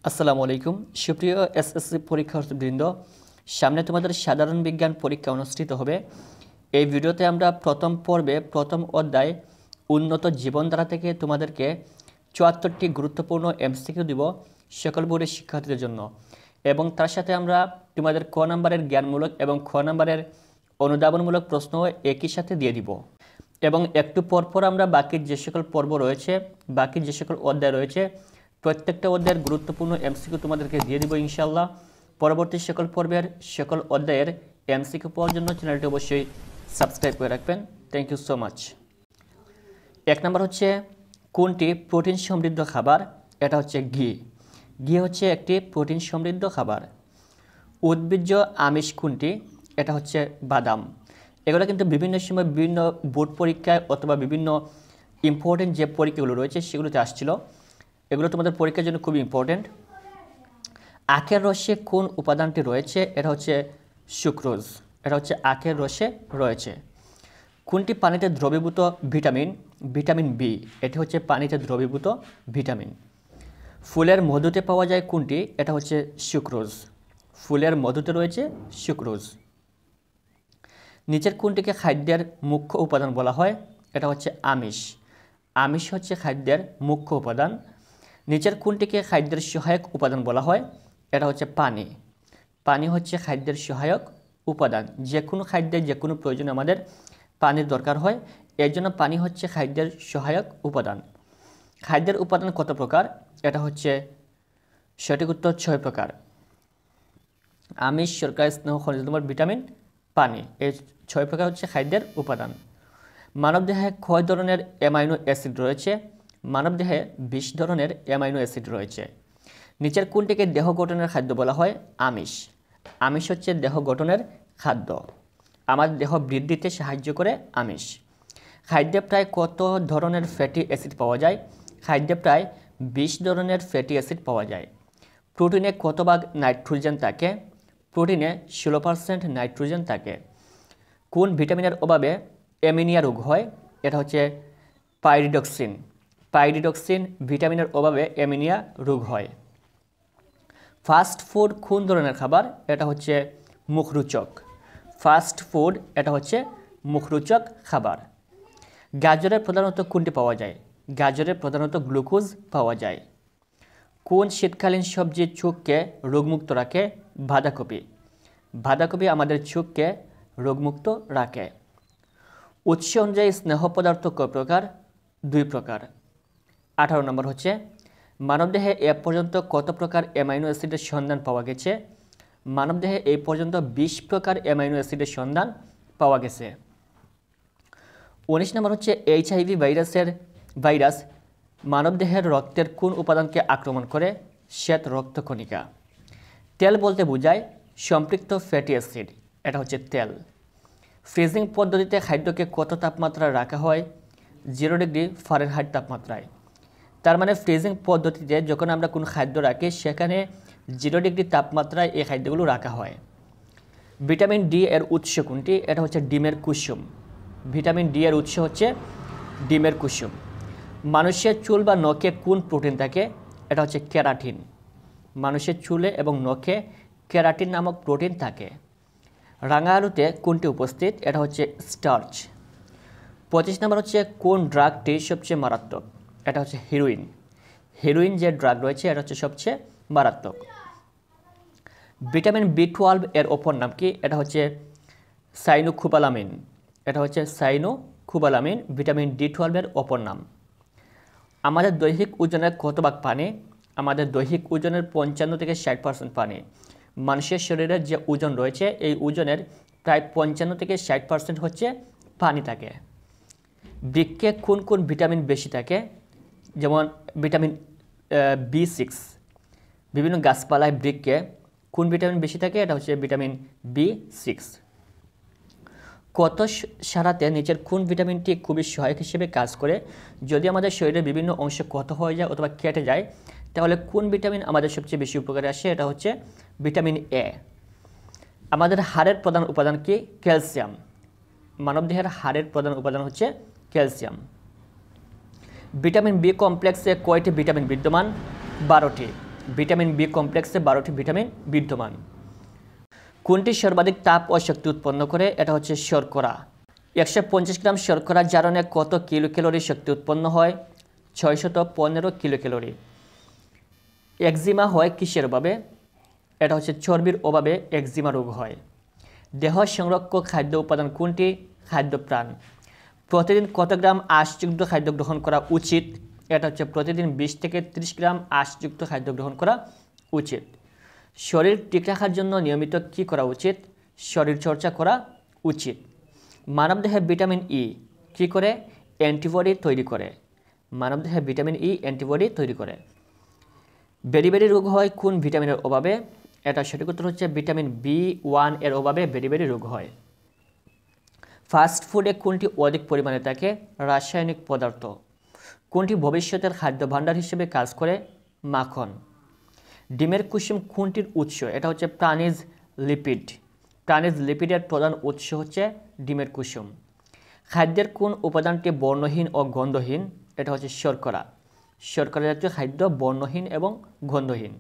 আসসালামু আলাইকুম সুপ্রিয় এসএসসি পরীক্ষার্থীবৃন্দ, সামনে তোমাদের সাধারণ বিজ্ঞান পরীক্ষা অনুষ্ঠিত হবে। এই ভিডিওতে আমরা প্রথম পর্বে প্রথম অধ্যায় উন্নত জীবনধারা থেকে তোমাদেরকে ৭৪টি গুরুত্বপূর্ণ এমসিকিউ দিব সকল বোর্ডের শিক্ষার্থীদের জন্য, এবং তার সাথে আমরা তোমাদের ক নম্বরের জ্ঞানমূলক এবং খ নম্বরের অনুধাবনমূলক প্রশ্ন একই সাথে দিয়ে দিব। এবং একটু পরপর আমরা বাকি যে সকল পর্ব রয়েছে, বাকি যে সকল অধ্যায় রয়েছে, প্রত্যেকটা অধ্যায়ের গুরুত্বপূর্ণ এমসিকিউ তোমাদেরকে দিয়ে দিব ইনশাআল্লাহ। পরবর্তী সকল পর্বের সকল অধ্যায়ের এমসিকিউ পাওয়ার জন্য চ্যানেলটি অবশ্যই সাবস্ক্রাইব করে রাখবেন। Thank you so much. এক নম্বর হচ্ছে কোনটি প্রোটিন সমৃদ্ধ খাবার? এটা হচ্ছে ঘি। ঘি হচ্ছে একটি প্রোটিন সমৃদ্ধ খাবার। উদ্ভিজ্জ আমিষ কোনটি? এটা হচ্ছে বাদাম। এগুলো কিন্তু বিভিন্ন সময় বিভিন্ন বোর্ড পরীক্ষায় অথবা বিভিন্ন ইম্পর্টেন্ট যে পরীক্ষাগুলো রয়েছে সেগুলোতে আসছিল। এগুলো তোমাদের পরীক্ষার জন্য খুবই ইম্পর্টেন্ট। আখের রসে কোন উপাদানটি রয়েছে? এটা হচ্ছে সুক্রোজ। এটা হচ্ছে আখের রসে রয়েছে। কোনটি পানিতে দ্রবীভূত ভিটামিন? Vitamin B. এটি হচ্ছে পানিতে দ্রবীভূত ভিটামিন। ফুলের মধুতে পাওয়া যায় কোনটি? এটা হচ্ছে সুক্রোজ। ফুলের মধুতে রয়েছে সুক্রোজ। নিচের কোনটিকে খাদ্যের মুখ্য উপাদান বলা হয়? এটা হচ্ছে আমিষ। আমিষ হচ্ছে খাদ্যের মুখ্য উপাদান। নিচের কোনটিকে খাদ্যের সহায়ক উপাদান বলা হয়? এটা হচ্ছে পানি। পানি হচ্ছে খাদ্যের সহায়ক উপাদান। যে কোনো খাদ্যের যে কোনো প্রয়োজনে আমাদের পানির দরকার হয়, এর জন্য পানি হচ্ছে খাদ্যের সহায়ক উপাদান। খাদ্যের উপাদান কত প্রকার? এটা হচ্ছে সঠিক উত্তর 6 প্রকার। আমিষ, শর্করা, স্নেহ, খনিজ লবণ, ভিটামিন, পানি, এই 6 প্রকার হচ্ছে খাদ্যের উপাদান। মানবদেহে কয় ধরনের অ্যামাইনো অ্যাসিড রয়েছে? মানবদেহে 20 ধরনের অ্যামাইনো অ্যাসিড রয়েছে। নিচের কোনটিকে দেহ গঠনের খাদ্য বলা হয়? আমিষ। আমিষ হচ্ছে দেহ গঠনের খাদ্য। আমাদের দেহ বৃদ্ধিতে সাহায্য করে আমিষ। খাদ্যে প্রায় কত ধরনের ফ্যাটি অ্যাসিড পাওয়া যায়? খাদ্যে প্রায় 20 ধরনের ফ্যাটি অ্যাসিড পাওয়া যায়। প্রোটিনে কত ভাগ নাইট্রোজেন থাকে? প্রোটিনে 16% নাইট্রোজেন থাকে। কোন ভিটামিনের অভাবে অ্যামিনিয়া রোগ হয়? এটা হচ্ছে পাইরিডক্সিন। পাইরিডক্সিন ভিটামিনের অভাবে অ্যামিনিয়া রোগ হয়। ফাস্ট ফুড কোন ধরনের খাবার? এটা হচ্ছে মুখরোচক। ফাস্ট ফুড এটা হচ্ছে মুখরোচক খাবার। গাজরে প্রধানত কোনটি পাওয়া যায়? গাজরে প্রধানত গ্লুকোজ পাওয়া যায়। কোন শীতকালীন সবজি চোখকে রোগমুক্ত রাখে? বাঁধাকপি। বাঁধাকপি আমাদের চোখকে রোগমুক্ত রাখে। উৎস অনুযায়ী স্নেহ পদার্থ কয় প্রকার? 2 প্রকার। 18 নম্বর হচ্ছে মানবদেহে এ পর্যন্ত কত প্রকার অ্যামাইনো অ্যাসিডের সন্ধান পাওয়া গেছে? মানবদেহে এই পর্যন্ত 20 প্রকার অ্যামাইনো অ্যাসিডের সন্ধান পাওয়া গেছে। 19 নম্বর হচ্ছে এইচআইভি ভাইরাস মানবদেহের রক্তের কোন উপাদানকে আক্রমণ করে? শ্বেত রক্তকণিকা। তেল বলতে বোঝায় সম্পৃক্ত ফ্যাটি অ্যাসিড। এটা হচ্ছে তেল। ফ্রিজিং পদ্ধতিতে খাদ্যকে কত তাপমাত্রায় রাখা হয়? 0 ডিগ্রি ফারেনহাইট তাপমাত্রায়। তার মানে ফ্রিজিং পদ্ধতিতে যখন আমরা কোনো খাদ্য রাখি সেখানে 0 ডিগ্রি তাপমাত্রায় এই খাদ্যগুলো রাখা হয়। ভিটামিন ডি এর উৎস কোনটি? এটা হচ্ছে ডিমের কুসুম। ভিটামিন ডি এর উৎস হচ্ছে ডিমের কুসুম। মানুষের চুল বা নখে কোন প্রোটিন থাকে? এটা হচ্ছে কেরাটিন। মানুষের চুলে এবং নখে কেরাটিন নামক প্রোটিন থাকে। রাঙা আলুতে কোনটি উপস্থিত? এটা হচ্ছে স্টার্চ। 25 নম্বর হচ্ছে কোন ড্রাগটি সবচেয়ে মারাত্মক? এটা হচ্ছে হিরোইন। হিরোইন যে ড্রাগ রয়েছে এটা হচ্ছে সবচেয়ে মারাত্মক। ভিটামিন B12 এর অপর নাম কি? এটা হচ্ছে সাইনোকোবালামিন। এটা হচ্ছে সাইনোকোবালামিন ভিটামিন D12 এর অপর নাম। আমাদের দৈহিক ওজনের কত ভাগ পানি? আমাদের দৈহিক ওজনের 55 থেকে 60% পানি। মানুষের শরীরের যে ওজন রয়েছে এই ওজনের প্রায় 55 থেকে 60% হচ্ছে পানি থাকে। বৃক্ষে কোন কোন ভিটামিন বেশি থাকে? যেমন ভিটামিন B6। বিভিন্ন গাছপালায় বৃক্ষে কোন ভিটামিন বেশি থাকে? এটা হচ্ছে ভিটামিন B6। কত সারাতে নিচের কোন ভিটামিনটি খুবই সহায়ক হিসেবে কাজ করে? যদি আমাদের শরীরের বিভিন্ন অংশ ক্ষত হয়ে যায় অথবা কেটে যায় তাহলে কোন ভিটামিন আমাদের সবচেয়ে বেশি উপকারে আসে? এটা হচ্ছে ভিটামিন এ। আমাদের হাড়ের প্রধান উপাদান কি? ক্যালসিয়াম। মানবদেহের হাড়ের প্রধান উপাদান হচ্ছে ক্যালসিয়াম। ভিটামিন বি কমপ্লেক্সে কয়টি ভিটামিন বিদ্যমান? 12টি। ভিটামিন বি কমপ্লেক্সে 12টি ভিটামিন বিদ্যমান। কোনটি সর্বাধিক তাপ ও শক্তি উৎপন্ন করে? এটা হচ্ছে শর্করা। 150 গ্রাম শর্করা জারণে কত কিলো ক্যালোরি শক্তি উৎপন্ন হয়? 615 কিলো ক্যালোরি। একজিমা হয় কিসের অভাবে? এটা হচ্ছে চর্বির অভাবে একজিমা রোগ হয়। দেহ সংরক্ষক খাদ্য উপাদান কোনটি? খাদ্যপ্রাণ। প্রতিদিন কত গ্রাম আঁশযুক্ত খাদ্য গ্রহণ করা উচিত? এটা হচ্ছে প্রতিদিন 20 থেকে 30 গ্রাম আঁশযুক্ত খাদ্য গ্রহণ করা উচিত। শরীর ঠিক রাখার জন্য নিয়মিত কী করা উচিত? শরীরচর্চা করা উচিত। মানবদেহে ভিটামিন ই কী করে? অ্যান্টিবডি তৈরি করে। মানবদেহে ভিটামিন ই অ্যান্টিবডি তৈরি করে। বেরিবেরি রোগ হয় কোন ভিটামিনের অভাবে? এটা সঠিক উত্তর হচ্ছে ভিটামিন B1 এর অভাবে বেরিবেরি রোগ হয়। ফাস্ট ফুডে কোনটি অধিক পরিমাণে থাকে? রাসায়নিক পদার্থ। কোনটি ভবিষ্যতের খাদ্য ভাণ্ডার হিসেবে কাজ করে? মাখন। ডিমের কুসুম কোনটির উৎস? এটা হচ্ছে প্রাণীজ লিপিড। প্রাণীজ লিপিডের প্রধান উৎস হচ্ছে ডিমের কুসুম। খাদ্যের কোন উপাদানটি বর্ণহীন ও গন্ধহীন? এটা হচ্ছে শর্করা। শর্করা জাতীয় খাদ্য বর্ণহীন এবং গন্ধহীন।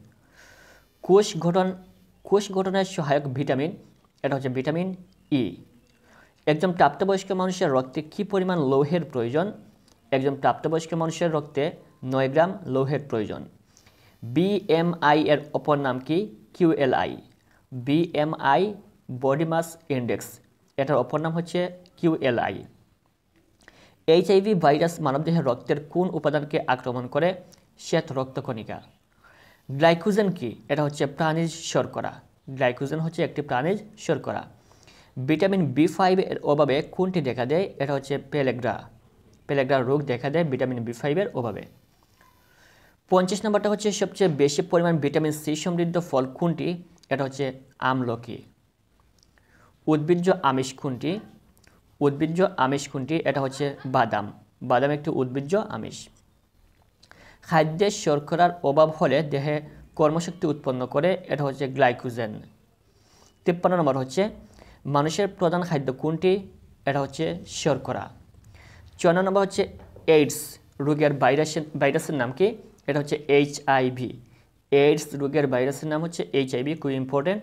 কোষ গঠনের সহায়ক ভিটামিন? এটা হচ্ছে ভিটামিন ই। একজন প্রাপ্তবয়স্ক মানুষের রক্তে কী পরিমাণ লৌহের প্রয়োজন? একজন প্রাপ্তবয়স্ক মানুষের রক্তে 9 গ্রাম লৌহের প্রয়োজন। BMI এর অপর নাম কি? QLI। BMI body mass index, এটার অপর নাম হচ্ছে QLI। HIV ভাইরাস মানবদেহের রক্তের কোন উপাদানকে আক্রমণ করে? শ্বেত রক্তকণিকা। গ্লাইকোজেন কি? এটা হচ্ছে প্রাণীজ শর্করা। গ্লাইকোজেন হচ্ছে একটি প্রাণীজ শর্করা। ভিটামিন B5 এর অভাবে কোনটি দেখা দেয়? এটা হচ্ছে পেলেগ্রা। পেলেগ্রা রোগ দেখা দেয় ভিটামিন B5 এর অভাবে। 25 নম্বরটা হচ্ছে সবচেয়ে বেশি পরিমাণ ভিটামিন সি সমৃদ্ধ ফল কোনটি? এটা হচ্ছে আমলকি। উদ্ভিজ্জ আমিষ কোনটি? উদ্ভিজ্জ আমিষ কোনটি? এটা হচ্ছে বাদাম। বাদাম একটি উদ্ভিজ্জ আমিষ। খাদ্যে শর্করার অভাব হলে দেহে কর্মশক্তি উৎপন্ন করে, এটা হচ্ছে গ্লাইকোজেন। 53 নম্বর হচ্ছে মানুষের প্রধান খাদ্য কোনটি? এটা হচ্ছে শর্করা। 54 নম্বর হচ্ছে এইডস রোগের ভাইরাসের নাম কি? এটা হচ্ছে HIV। এইডস রোগের ভাইরাসের নাম হচ্ছে HIV, খুব ইম্পর্টেন্ট।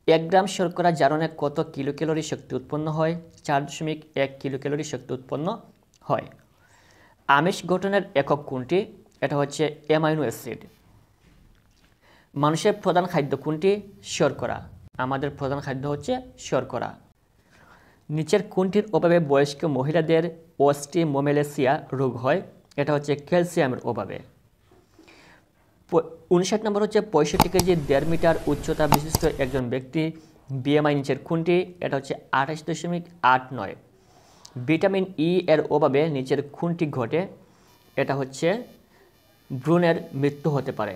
1 গ্রাম শর্করা জারণে কত কিলো ক্যালোরি শক্তি উৎপন্ন হয়? 4.1 কিলো ক্যালোরি শক্তি উৎপন্ন হয়। আমিষ গঠনের একক কোনটি? এটা হচ্ছে অ্যামাইনো অ্যাসিড। মানুষের প্রধান খাদ্য কোনটি? শর্করা। আমাদের প্রধান খাদ্য হচ্ছে শর্করা। নিচের কোনটির অভাবে বয়স্ক মহিলাদের অস্টিওমেলাসিয়া রোগ হয়? এটা হচ্ছে ক্যালসিয়ামের অভাবে। 59 নম্বর হচ্ছে 65 কেজি 1.5 মিটার উচ্চতা বিশিষ্ট একজন ব্যক্তি BMI নিচের কোনটি? এটা হচ্ছে 28.89। ভিটামিন ই এর অভাবে নিচের কোনটি ঘটে? এটা হচ্ছে ভ্রূণের মৃত্যু হতে পারে।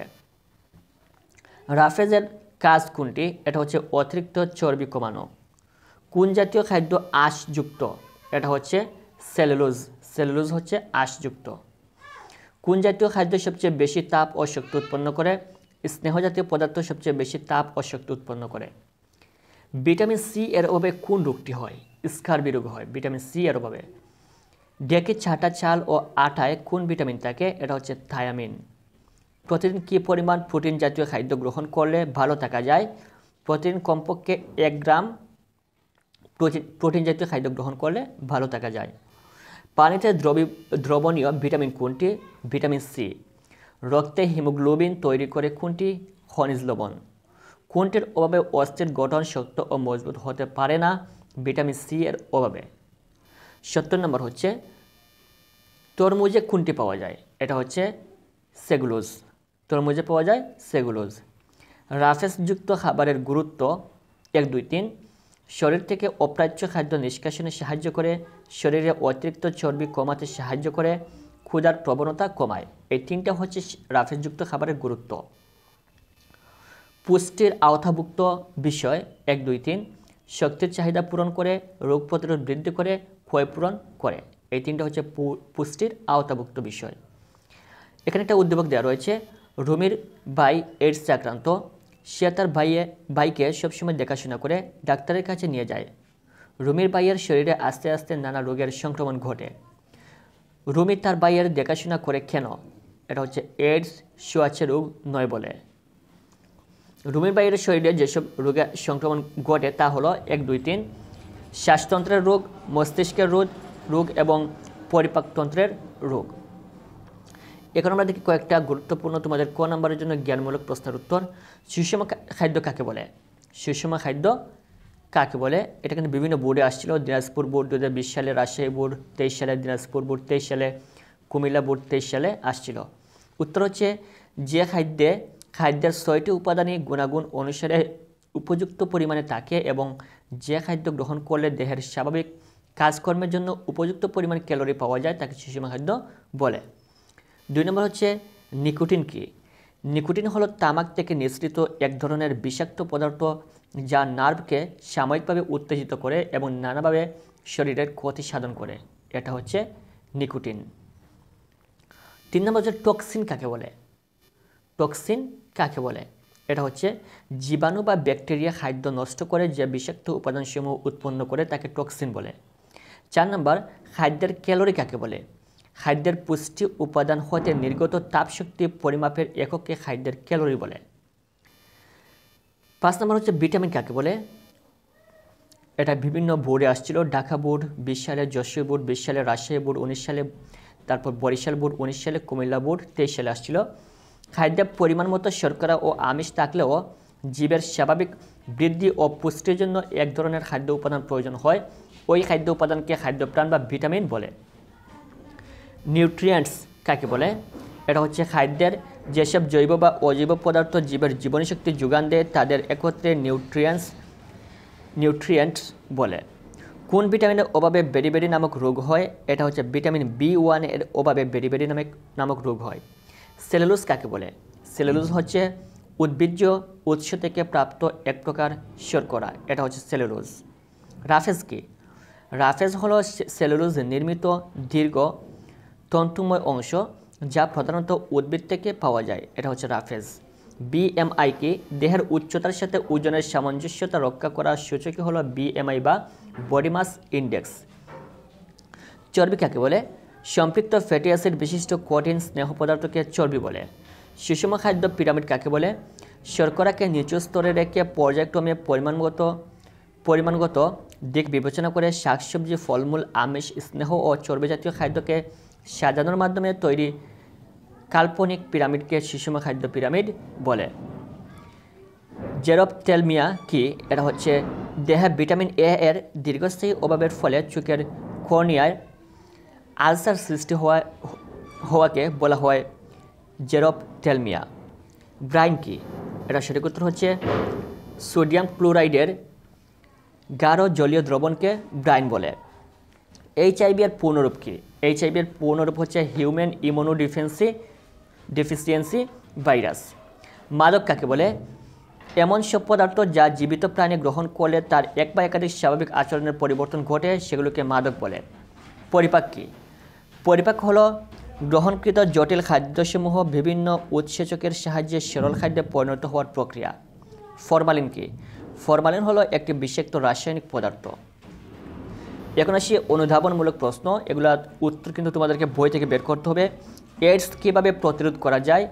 রাফেজের কাজ কোনটি? এটা হচ্ছে অতিরিক্ত চর্বি কমানো। কোন জাতীয় খাদ্য আঁশযুক্ত? এটা হচ্ছে সেলুলোজ। সেলুলোজ হচ্ছে আঁশযুক্ত। কোন জাতীয় খাদ্য সবচেয়ে বেশি তাপ ও শক্তি উৎপন্ন করে? স্নেহ জাতীয় পদার্থ সবচেয়ে বেশি তাপ ও শক্তি উৎপন্ন করে। ভিটামিন সি এর অভাবে কোন রোগটি হয়? স্কার্বি রোগ হয় ভিটামিন সি এর অভাবে। ডেকে ছাটা চাল ও আটায় কোন ভিটামিন থাকে? এটা হচ্ছে থায়ামিন। প্রতিদিন কী পরিমাণ প্রোটিন জাতীয় খাদ্য গ্রহণ করলে ভালো থাকা যায়? প্রতিদিন কমপক্ষে 1 গ্রাম প্রোটিন জাতীয় খাদ্য গ্রহণ করলে ভালো থাকা যায়। পানিতে দ্রবণীয় ভিটামিন কোনটি? Vitamin C. রক্তে হিমোগ্লোবিন তৈরি করে কোনটি? খনিজ লবণ। কোনটির অভাবে অস্থির গঠন শক্ত ও মজবুত হতে পারে না? ভিটামিন সি এর অভাবে। 70 নম্বর হচ্ছে তরমুজে কোনটি পাওয়া যায়? এটা হচ্ছে সেলুলোজ। তরমুজে পাওয়া যায় সেলুলোজ। রাফেজযুক্ত খাবারের গুরুত্ব 1, 2, 3। শরীর থেকে অপ্রাচ্য খাদ্য নিষ্কাশনে সাহায্য করে, শরীরে অতিরিক্ত চর্বি কমাতে সাহায্য করে, ক্ষুধার প্রবণতা কমায়। এই 3টা হচ্ছে রাফেজযুক্ত খাবারের গুরুত্ব। পুষ্টির আওতাভুক্ত বিষয় 1, 2, 3। শক্তির চাহিদা পূরণ করে, রোগ প্রতিরোধ বৃদ্ধি করে, ক্ষয়পূরণ করে। এই 3টা হচ্ছে পুষ্টির আওতাভুক্ত বিষয়। এখানে একটা উদ্দীপক দেওয়া রয়েছে। রুমির ভাই এইডসে আক্রান্ত। সে তার ভাইকে সবসময় দেখাশোনা করে ডাক্তারের কাছে নিয়ে যায়। রুমির ভাইয়ের শরীরে আস্তে আস্তে নানা রোগের সংক্রমণ ঘটে। রুমি তার ভাইয়ের দেখাশোনা করে কেন? এটা হচ্ছে এইডস ছোঁয়াচে রোগ নয় বলে। রুমের বাইরের শরীরে যেসব রোগে সংক্রমণ ঘটে তা হলো 1, 2, 3 শ্বাসতন্ত্রের রোগ, মস্তিষ্কের রোগ এবং পরিপাকতন্ত্রের রোগ। এখন আমরা দেখি কয়েকটা গুরুত্বপূর্ণ তোমাদের ক নম্বরের জন্য জ্ঞানমূলক প্রশ্নের উত্তর। সুষম খাদ্য কাকে বলে? সুষম খাদ্য কাকে বলে? এটা কিন্তু বিভিন্ন বোর্ডে আসছিল। দিনাজপুর বোর্ড 2020 সালে, রাজশাহী বোর্ড 23 সালে, দিনাজপুর বোর্ড 23 সালে, কুমিল্লা বোর্ড 23 সালে আসছিল। উত্তর হচ্ছে যে খাদ্যের 6টি উপাদানই গুণাগুণ অনুসারে উপযুক্ত পরিমাণে থাকে এবং যে খাদ্য গ্রহণ করলে দেহের স্বাভাবিক কাজকর্মের জন্য উপযুক্ত পরিমাণ ক্যালোরি পাওয়া যায় তাকে সুষম খাদ্য বলে। 2 নম্বর হচ্ছে নিকোটিন কি? নিকোটিন হলো তামাক থেকে নিঃসৃত এক ধরনের বিষাক্ত পদার্থ যা নার্ভকে সাময়িকভাবে উত্তেজিত করে এবং নানাভাবে শরীরের ক্ষতি সাধন করে। এটা হচ্ছে নিকোটিন। 3 নম্বর হচ্ছে টক্সিন কাকে বলে? টক্সিন কাকে বলে? এটা হচ্ছে জীবাণু বা ব্যাকটেরিয়া খাদ্য নষ্ট করে যে বিষাক্ত উপাদানসমূহ উৎপন্ন করে তাকে টক্সিন বলে। 4 নম্বর খাদ্যের ক্যালোরি কাকে বলে? খাদ্যের পুষ্টি উপাদান হতে নির্গত তাপশক্তি পরিমাপের এককে খাদ্যের ক্যালোরি বলে। 5 নম্বর হচ্ছে ভিটামিন কাকে বলে? এটা বিভিন্ন বোর্ডে আসছিল। ঢাকা বোর্ড 20 সালে, যশোর বোর্ড 20 সালে, রাজশাহী বোর্ড 19 সালে, তারপর বরিশাল বোর্ড 19 সালে, কুমিল্লা বোর্ড 23 সালে আসছিল। খাদ্যে পরিমাণ মতো শর্করা ও আমিষ থাকলেও জীবের স্বাভাবিক বৃদ্ধি ও পুষ্টির জন্য এক ধরনের খাদ্য উপাদান প্রয়োজন হয়। ওই খাদ্য উপাদানকে খাদ্যপ্রাণ বা ভিটামিন বলে। নিউট্রিয়েন্টস কাকে বলে? এটা হচ্ছে খাদ্যের যেসব জৈব বা অজৈব পদার্থ জীবের জীবনীশক্তি যোগান দেয় তাদের একত্রে নিউট্রিয়েন্টস বলে। কোন ভিটামিনের অভাবে বেরিবেরি নামক রোগ হয়? এটা হচ্ছে ভিটামিন B1 এর অভাবে বেরিবেরি নামক রোগ হয়। সেলুলোজ কাকে বলে? সেলুলোজ হচ্ছে উদ্ভিজ্জ উৎস থেকে প্রাপ্ত এক প্রকার শর্করা। এটা হচ্ছে সেলুলোজ। রাফেজ কি? রাফেজ হলো সেলুলোজ নির্মিত দীর্ঘ তন্তুময় অংশ যা প্রধানত উদ্ভিদ থেকে পাওয়া যায়। এটা হচ্ছে রাফেজ। BMI কি? দেহের উচ্চতার সাথে ওজনের সামঞ্জস্যতা রক্ষা করার সূচকই হলো BMI বা বডি মাস ইন্ডেক্স। চর্বি কাকে বলে? সম্পৃক্ত ফ্যাটি অ্যাসিড বিশিষ্ট কঠিন স্নেহ পদার্থকে চর্বি বলে। সুষম খাদ্য পিরামিড কাকে বলে? শর্করাকে নিচু স্তরে রেখে পর্যায়ক্রমে পরিমাণগত দিক বিবেচনা করে শাকসবজি, ফলমূল, আমিষ, স্নেহ ও চর্বি জাতীয় খাদ্যকে সাজানোর মাধ্যমে তৈরি কাল্পনিক পিরামিডকে সুষম খাদ্য পিরামিড বলে। জেরপ্থ্যালমিয়া কি? এটা হচ্ছে দেহে ভিটামিন A এর দীর্ঘস্থায়ী অভাবের ফলে চোখের কর্নিয়ায় আলসার সৃষ্টি হওয়াকে বলা হয় জেরপ্থ্যালমিয়া। ব্রাইন কি? এটা সঠিক উত্তর হচ্ছে সোডিয়াম ক্লোরাইডের গাঢ় জলীয় দ্রবণকে ব্রাইন বলে। HIV এর পূর্ণরূপ কি? HIV এর পূর্ণরূপ হচ্ছে হিউম্যান ইমিউনোডেফিসিয়েন্সি ভাইরাস। মাদক কাকে বলে? এমন সব পদার্থ যা জীবিত প্রাণী গ্রহণ করলে তার এক বা একাধিক স্বাভাবিক আচরণের পরিবর্তন ঘটে সেগুলোকে মাদক বলে। পরিপাক কি? পরিপাক হলো গ্রহণকৃত জটিল খাদ্যসমূহ বিভিন্ন উৎসেচকের সাহায্যে সরল খাদ্যে পরিণত হওয়ার প্রক্রিয়া। ফরমালিন কি? ফরমালিন হলো একটি বিষাক্ত রাসায়নিক পদার্থ। এখন আসি অনুধাবনমূলক প্রশ্ন। এগুলোর উত্তর কিন্তু তোমাদেরকে বই থেকে বের করতে হবে। এইডস কীভাবে প্রতিরোধ করা যায়?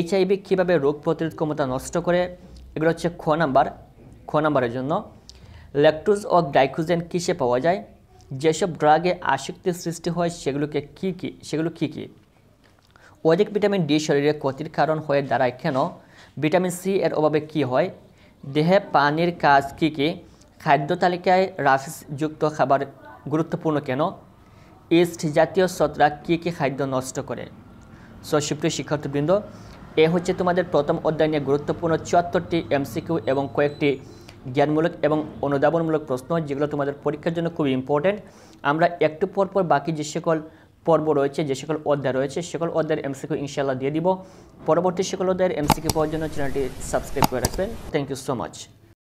HIV কীভাবে রোগ প্রতিরোধ ক্ষমতা নষ্ট করে? এগুলো হচ্ছে খ নাম্বারের জন্য। ল্যাকটোজ ও গ্লাইকোজেন কিসে পাওয়া যায়? যেসব ড্রাগে আসক্তির সৃষ্টি হয় সেগুলো কি কি? অধিক ভিটামিন D শরীরে ক্ষতির কারণ হয়ে দাঁড়ায় কেন? ভিটামিন C এর অভাবে কি হয়? দেহে পানির কাজ কি কি? খাদ্য তালিকায় রাফেজযুক্ত খাবার গুরুত্বপূর্ণ কেন? ইস্ট জাতীয় ছত্রাক কি খাদ্য নষ্ট করে? সুপ্রিয় শিক্ষার্থীবৃন্দ, এ হচ্ছে তোমাদের প্রথম অধ্যায় নিয়ে গুরুত্বপূর্ণ 74টি MCQ এবং কয়েকটি জ্ঞানমূলক এবং অনুধাবনমূলক প্রশ্ন যেগুলো তোমাদের পরীক্ষার জন্য খুবই ইম্পর্টেন্ট। আমরা একটু পর বাকি যে সকল পর্ব রয়েছে, যে সকল অধ্যায় রয়েছে, সকল অধ্যায়ের MCQ ইনশাআল্লাহ দিয়ে দিব। পরবর্তী সকল অধ্যায়ের MCQ পাওয়ার জন্য চ্যানেলটি সাবস্ক্রাইব করে রাখবেন। Thank you so much.